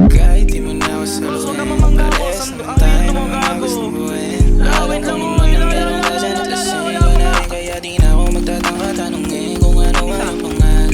Kahit di mo na ako saluhin, pares naman tayo ng mga gusto buuin. Alam ko naman na meron ka dyan at lasing ko na rin, kaya di na ako magtatangka tanongin kung ano ang pangalan.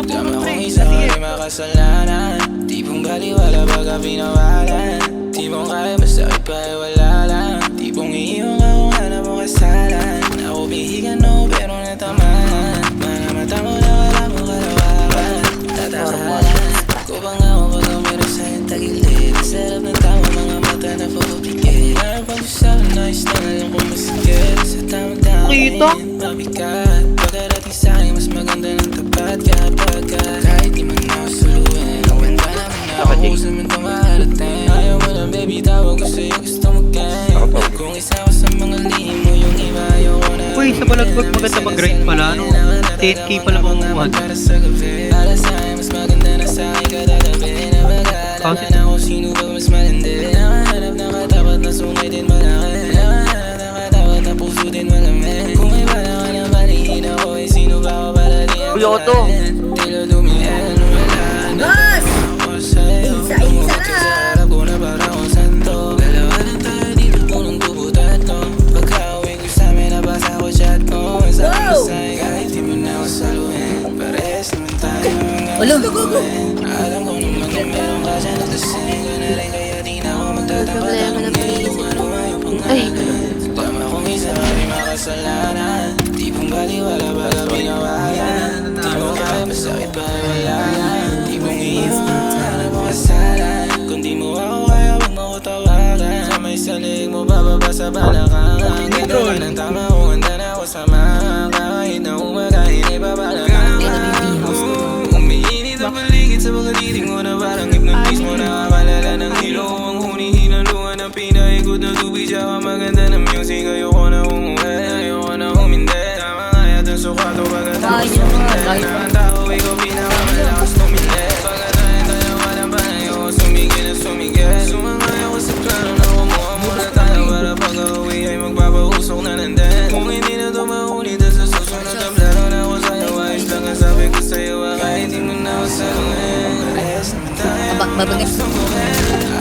Tama kong isa ay makasalanan, di pong baliwala baga pinawalan. Di mong kaya masakit pa ay wala lang, di pong iiwan ka kung ano mo kasalan. Ako bihigan no pero natamahan, mga mata mo na wala mo kalawakan. Tatakalan ko ba nga ako pag meron sa'yong tagilid, sarap ng tama mga mata na pupikit. Parang pag-usapan na isla na lang kung masigit, sa tamang dahil mabigat. Pagkarating sa'yo mas maganda ng tapat kapag kahit di man ako saluhin. Ang ganda naman ako kung saan man tumarating. Ayaw mo lang baby, tawag ko sa'yo gusto mo gang. Kung isa ko sa mga lihim mo yung iba ayaw ko na. Uy, sa Balagbag maganda mag-grind pala, no? 10k pala mamuhan. Para sa'yo mas maganda na sa'yo kadadabi. Nabagala na kung sino ba mas malandi. Nakahanap na katapat na sungay din malaki. Nakahanap na katapat na puso din malami. Kung may bala ka na balihin ako, eh sino ba ako para di ang kalahin. Tilo dumihan, wala na ako sa'yo. Tumukot ka sa harap ko na parang akong santo. Dalawa lang tayo dito, punong tubo tatlo. Pagka-uwi ko sa'min, nabasa ko chat mo. Sabi ko sa'yo, kahit di mo na ako saluhin, parehas naman tayo mga gusto buuin. Alam ko naman kung meron ka dyan at lasing ko na rin, kaya di na ako magtatangka tanongin kung ano ang pangalan. Tama kong isa ay makasalanan, di pong baliwala baga pinawalan. Di mo kaya masakit pa ay wala lang, di pong iiwan ano mo kasalan. Kung di mo ako kaya wag mo ko tawagan, sa may salig mo bababa sa balakangan. Ganda ka ng tama kung handa na ako samahan, kahit na umagahin ibabalakan. Umiinit ang paligid sa mga titing mo na parang hypnotize mo. Nakakalala ng hilo ang huni-hinaluan ng pinaikot na tubig. Tsaka maganda ng music, ayoko na umuwi, ayoko na humindi. Tama nga yata sukato pagkatapos tumindi. Na ang tao ikaw pinakamalakas tumindi. Pagkatayin tayo walang panay ako sumigil na sumigil. Sumangay ako sa plano na kumuha muna tayo para pag-uwi ay magpapausok na nandun. Kung hindi na ito maulit sa susunod na plano na ako sa'yo, ayos lang ang sabi ko sa'yo. Kahit di mo na ako saluhin, parehas naman tayo mga gusto buuin.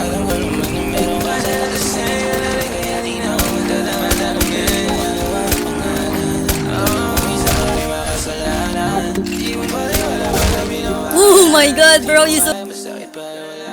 Alam ko naman na meron ka dyan at lasing ko na rin, kaya di na ako magtatangka tanongin kung ano ang pangalan. Kung isa ka rin makasalanan, di mo baliwala baga pinawalan. Oh my god, bro, you so... Masakit pa wala